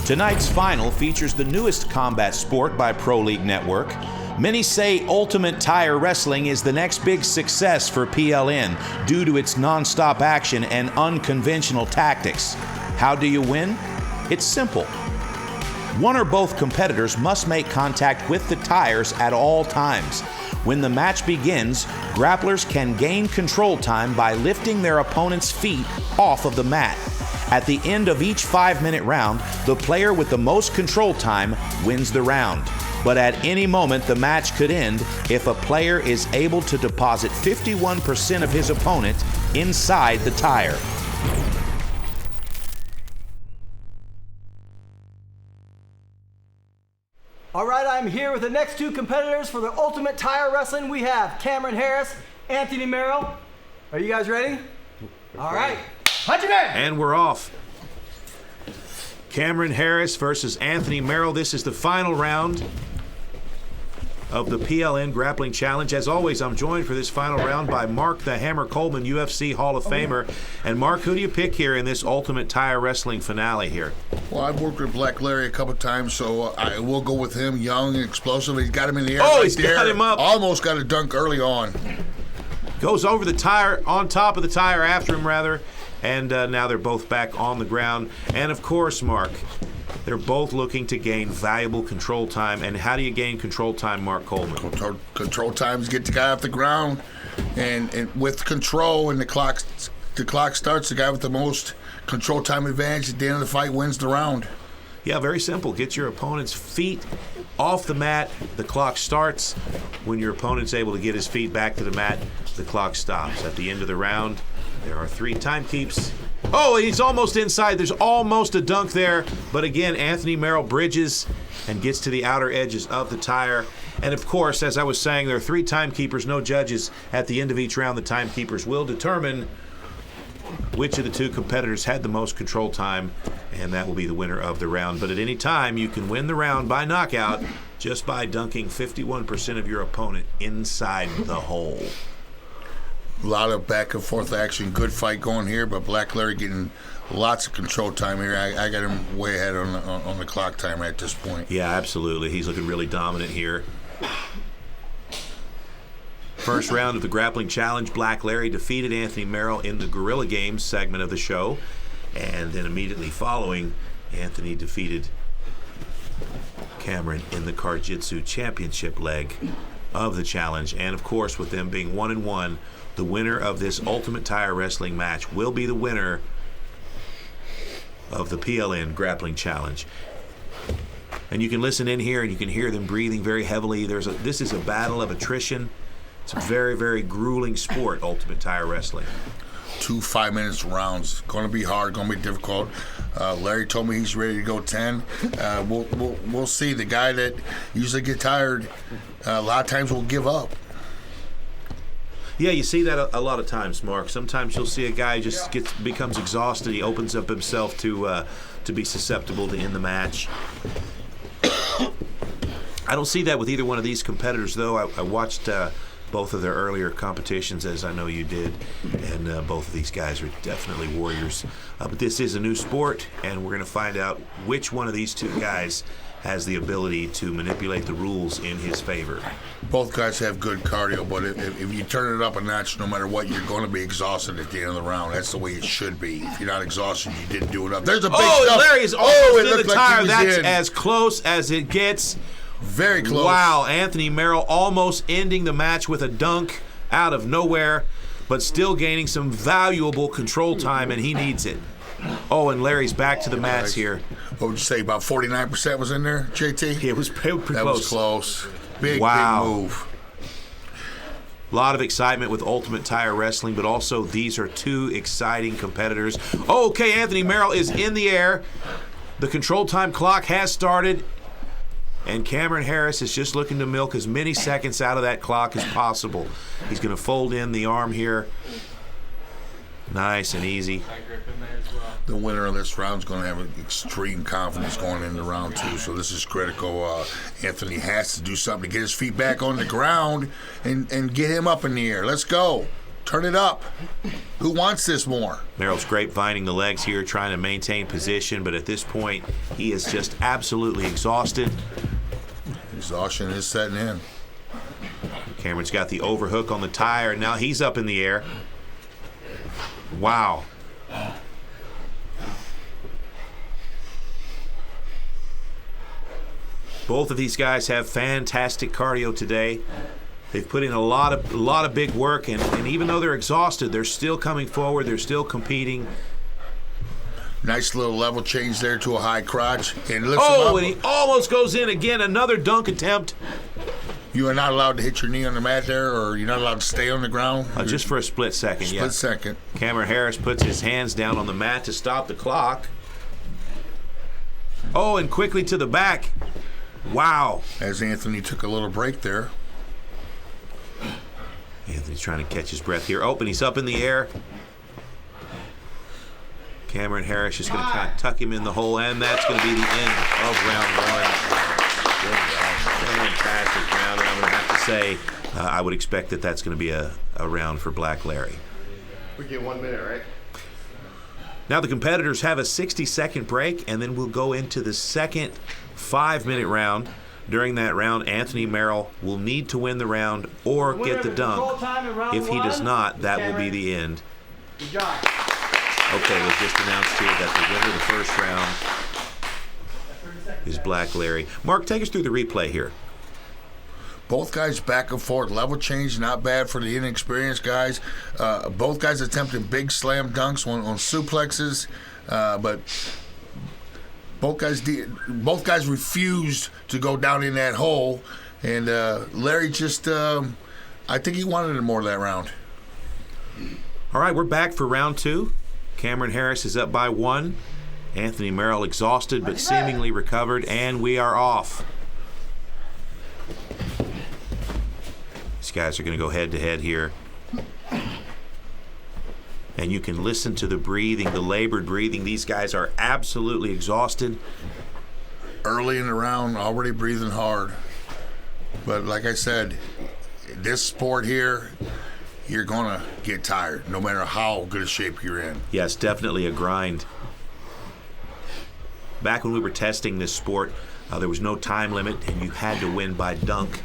Tonight's final features the newest combat sport by Pro League Network. Many say Ultimate Tire Wrestling is the next big success for PLN due to its non-stop action and unconventional tactics. How do you win? It's simple. One or both competitors must make contact with the tires at all times. When the match begins, grapplers can gain control time by lifting their opponent's feet off of the mat. At the end of each 5-minute round, the player with the most control time wins the round. But at any moment, the match could end if a player is able to deposit 51% of his opponent inside the tire. All right, I'm here with the next two competitors for the Ultimate Tire Wrestling. We have Kameron Harris, Anthony Merrill. Are you guys ready? All right, punch him in! And we're off. Kameron Harris versus Anthony Merrill. This is the final round of the PLN Grappling Challenge. As always, I'm joined for this final round by Mark the Hammer Coleman, UFC Hall of Famer. And Mark, who do you pick here in this Ultimate Tire Wrestling finale here? Well, I've worked with Black Larry a couple times, so I will go with him. Young and explosive. He's got him in the air. Oh, he's got him up. Almost got a dunk early on. Goes over the tire, on top of the tire, after him rather. And now they're both back on the ground. And of course, Mark, they're both looking to gain valuable control time. And how do you gain control time, Mark Coleman? Control times get the guy off the ground, and with control, and the clock starts. The guy with the most control time advantage at the end of the fight wins the round. Yeah, very simple. Get your opponent's feet off the mat. The clock starts. When your opponent's able to get his feet back to the mat, the clock stops. At the end of the round, there are 3 time keeps. Oh, he's almost inside. There's almost a dunk there. But again, Anthony Merrill bridges and gets to the outer edges of the tire. And of course, as I was saying, there are 3 timekeepers, no judges. At the end of each round, the timekeepers will determine which of the 2 competitors had the most control time, and that will be the winner of the round. But at any time, you can win the round by knockout just by dunking 51% of your opponent inside the hole. A lot of back and forth action. Good fight going here, but Black Larry getting lots of control time here. I got him way ahead on the clock timer at this point. Yeah, absolutely. He's looking really dominant here. First round of the Grappling Challenge, Black Larry defeated Anthony Merrill in the Guerrilla Games segment of the show. And then immediately following, Anthony defeated Kameron in the Jiu-Jitsu Championship leg of the challenge. And of course, with them being 1-1, the winner of this Ultimate Tire Wrestling match will be the winner of the PLN Grappling Challenge. And you can listen in here and you can hear them breathing very heavily. This is a battle of attrition. It's a very, very grueling sport, Ultimate Tire Wrestling. 2 5-minute rounds. Going to be hard. Going to be difficult. Larry told me he's ready to go 10. We'll see. The guy that usually get tired, a lot of times will give up. Yeah, you see that a lot of times, Mark. Sometimes you'll see a guy just becomes exhausted. He opens up himself to be susceptible to end the match. I don't see that with either one of these competitors, though. I watched both of their earlier competitions, as I know you did, and both of these guys are definitely warriors. But this is a new sport, and we're going to find out which one of these 2 guys has the ability to manipulate the rules in his favor. Both guys have good cardio, but if you turn it up a notch, no matter what, you're going to be exhausted at the end of the round. That's the way it should be. If you're not exhausted, you didn't do enough. There's a big stuff. Larry is almost in the tire. That's as close as it gets. Very close. Wow, Anthony Merrill almost ending the match with a dunk out of nowhere, but still gaining some valuable control time, and he needs it. Oh, and Larry's back to the mats here. What would you say, about 49% was in there, JT? It was pretty close. That was close. Big move. A lot of excitement with Ultimate Tire Wrestling, but also these are 2 exciting competitors. Okay, Anthony Merrill is in the air. The control time clock has started, and Kameron Harris is just looking to milk as many seconds out of that clock as possible. He's going to fold in the arm here. Nice and easy. The winner of this round is going to have extreme confidence going into round 2, so this is critical. Anthony has to do something to get his feet back on the ground and get him up in the air. Let's go. Turn it up. Who wants this more? Merrill's grapevining the legs here, trying to maintain position, but at this point, he is just absolutely exhausted. Exhaustion is setting in. Cameron's got the overhook on the tire, and now he's up in the air. Wow. Both of these guys have fantastic cardio today. They've put in a lot of big work, and even though they're exhausted, they're still coming forward. They're still competing. Nice little level change there to a high crotch. And lifts him up. And he almost goes in again. Another dunk attempt. You are not allowed to hit your knee on the mat there, or you're not allowed to stay on the ground. Just for a split second, Split second. Kameron Harris puts his hands down on the mat to stop the clock. Oh, and quickly to the back. Wow. As Anthony took a little break there. Anthony's trying to catch his breath here. Oh, and he's up in the air. Kameron Harris is going to kind of tuck him in the hole, and that's going to be the end of round one. Fantastic round, and I'm going to have to say I would expect that that's going to be a round for Black Larry. We get 1 minute, right? Now the competitors have a 60-second break, and then we'll go into the second 5-minute round. During that round, Anthony Merrill will need to win the round or get the dunk. If he does not, that will be the end. Good job. Okay, it was just announced here that the winner of the first round is Black Larry. Mark, take us through the replay here. Both guys back and forth. Level change, not bad for the inexperienced guys. Both guys attempted big slam dunks on suplexes, but both guys refused to go down in that hole. And Larry just, I think he wanted it more that round. All right, we're back for round two. Kameron Harris is up by 1. Anthony Merrill exhausted but seemingly recovered, and we are off. These guys are going to go head-to-head here. And you can listen to the breathing, the labored breathing. These guys are absolutely exhausted. Early in the round, already breathing hard. But like I said, this sport here, you're going to get tired no matter how good a shape you're in. Yes, definitely a grind. Back when we were testing this sport, there was no time limit, and you had to win by dunk.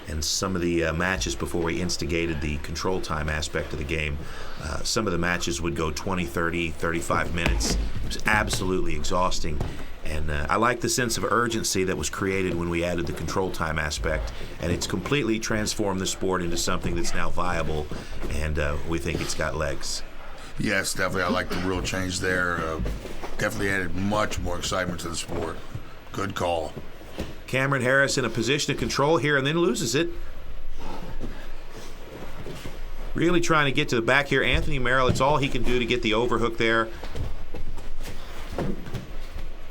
And some of the matches before we instigated the control time aspect of the game, some of the matches would go 20, 30, 35 minutes. It was absolutely exhausting. And I like the sense of urgency that was created when we added the control time aspect. And it's completely transformed the sport into something that's now viable, and we think it's got legs. Yes, definitely. I like the rule change there. Definitely added much more excitement to the sport. Good call. Kameron Harris in a position of control here and then loses it. Really trying to get to the back here. Anthony Merrill, it's all he can do to get the overhook there.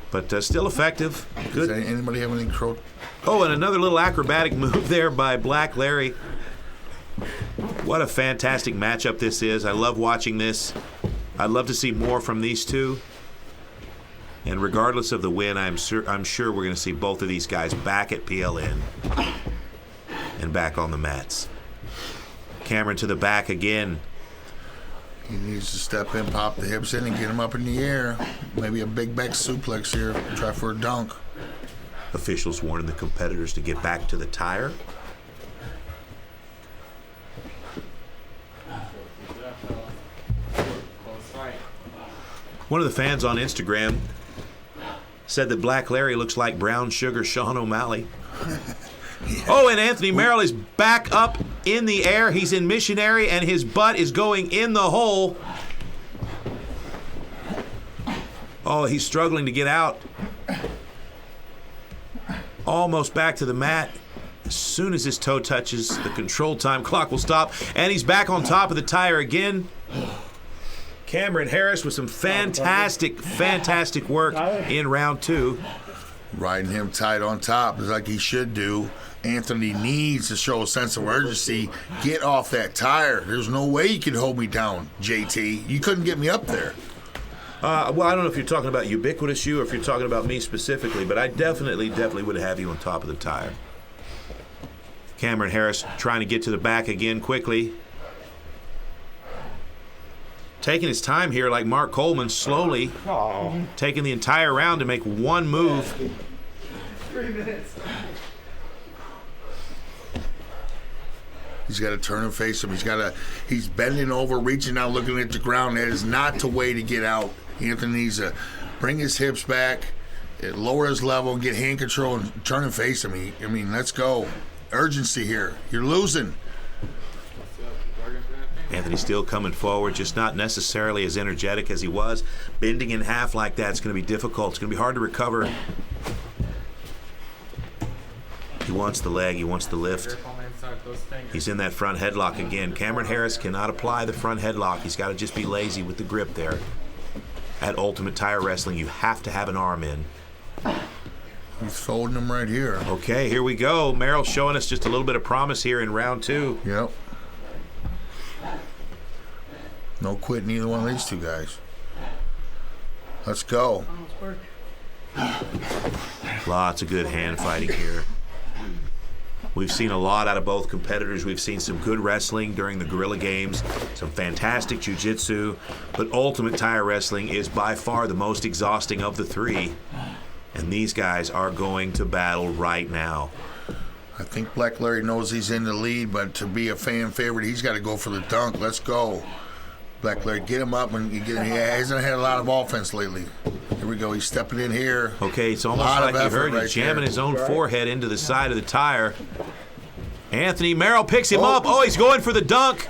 But still effective. Good. Does anybody have any control? Oh, and another little acrobatic move there by Black Larry. What a fantastic matchup this is. I love watching this. I'd love to see more from these two. And regardless of the win, I'm sure we're going to see both of these guys back at PLN and back on the mats. Kameron to the back again. He needs to step in, pop the hips in, and get him up in the air. Maybe a big back suplex here. Try for a dunk. Officials warning the competitors to get back to the tire. One of the fans on Instagram said that Black Larry looks like brown sugar Sean O'Malley. Yeah. Oh, and Anthony Merrill is back up in the air. He's in missionary, and his butt is going in the hole. Oh, he's struggling to get out. Almost back to the mat. As soon as his toe touches, the control time clock will stop, and he's back on top of the tire again. Kameron Harris with some fantastic work in round two. Riding him tight on top is like he should do. Anthony needs to show a sense of urgency. Get off that tire. There's no way you can hold me down, JT. You couldn't get me up there. Well, I don't know if you're talking about ubiquitous you or if you're talking about me specifically, but I definitely would have you on top of the tire. Kameron Harris trying to get to the back again quickly. taking his time here like Mark Coleman, slowly taking the entire round to make one move. 3 minutes. He's got to turn and face him. He's bending over, reaching out, looking at the ground. That is not the way to get out. Anthony needs to bring his hips back, lower his level, get hand control, and turn and face him. I mean, let's go. Urgency here. You're losing. Anthony still coming forward, just not necessarily as energetic as he was. Bending in half like that's going to be difficult. It's going to be hard to recover. He wants the leg. He wants the lift. He's in that front headlock again. Kameron Harris cannot apply the front headlock. He's got to just be lazy with the grip there. At Ultimate Tire Wrestling, you have to have an arm in. He's folding him right here. Okay, here we go. Merrill showing us just a little bit of promise here in round 2. Yep. No quitting either one of these two guys. Let's go. Lots of good hand fighting here. We've seen a lot out of both competitors. We've seen some good wrestling during the Guerrilla Games, some fantastic jiu-jitsu, but Ultimate Tire Wrestling is by far the most exhausting of the 3, and these guys are going to battle right now. I think Black Larry knows he's in the lead, but to be a fan favorite, he's got to go for the dunk. Let's go. Black Larry, get him up, and he hasn't had a lot of offense lately. Here we go. He's stepping in here. Okay, it's almost like you heard him jamming his own forehead into the side of the tire. Anthony Merrill picks him up. Oh, he's going for the dunk.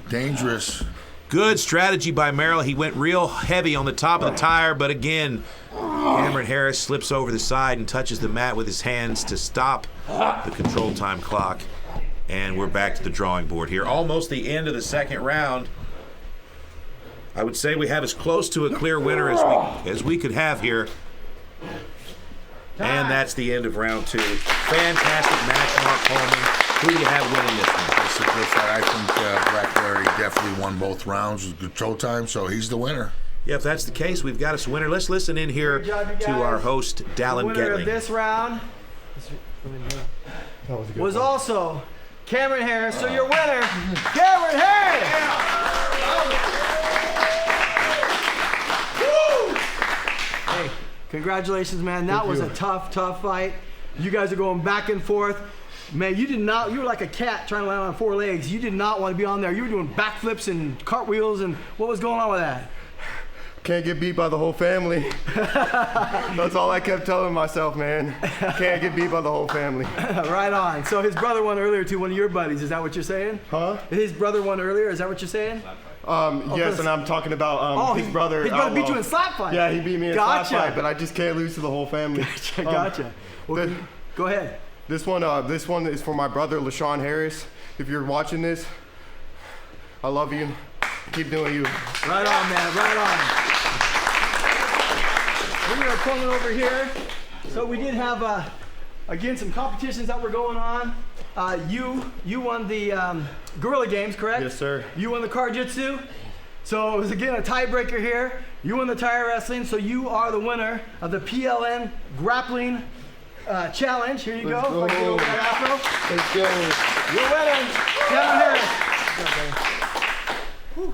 Dangerous. Good strategy by Merrill. He went real heavy on the top of the tire, but again, Kameron Harris slips over the side and touches the mat with his hands to stop the control time clock. And we're back to the drawing board here. Almost the end of the second round. I would say we have as close to a clear winner as we could have here. And that's the end of round 2. Fantastic match, Mark Coleman. Who do you have winning this one? It's a good fight. I think Black Larry definitely won both rounds with control time, so he's the winner. Yeah, if that's the case, we've got us a winner. Let's listen in here to our host, Dallin The winner Getling. of this round was also Kameron Harris. So your winner, Kameron Harris! Hey, congratulations, man. That was a tough fight. You guys are going back and forth. Man, you were like a cat trying to land on 4 legs. You did not want to be on there. You were doing backflips and cartwheels, and what was going on with that? Can't get beat by the whole family. That's all I kept telling myself, man. Can't get beat by the whole family. Right on. So his brother won earlier too, one of your buddies. Is that what you're saying? Huh? His brother won earlier. Is that what you're saying? Yes, and I'm talking about his brother. His brother beat you in slap fight. Yeah, he beat me in slap fight, but I just can't lose to the whole family. Gotcha. Well, go ahead. This one is for my brother, LaShawn Harris. If you're watching this, I love you. Keep doing you. Right on, man. Right on. Bring your opponent over here. So we did have, again, some competitions that were going on. You won the Guerrilla Games, correct? Yes, sir. You won the Jiu-Jitsu. So it was, again, a tiebreaker here. You won the tire wrestling, so you are the winner of the PLN Grappling Challenge. Here you go. If I can get over that afro. Let's go. You're winning. Kameron Harris. Whew.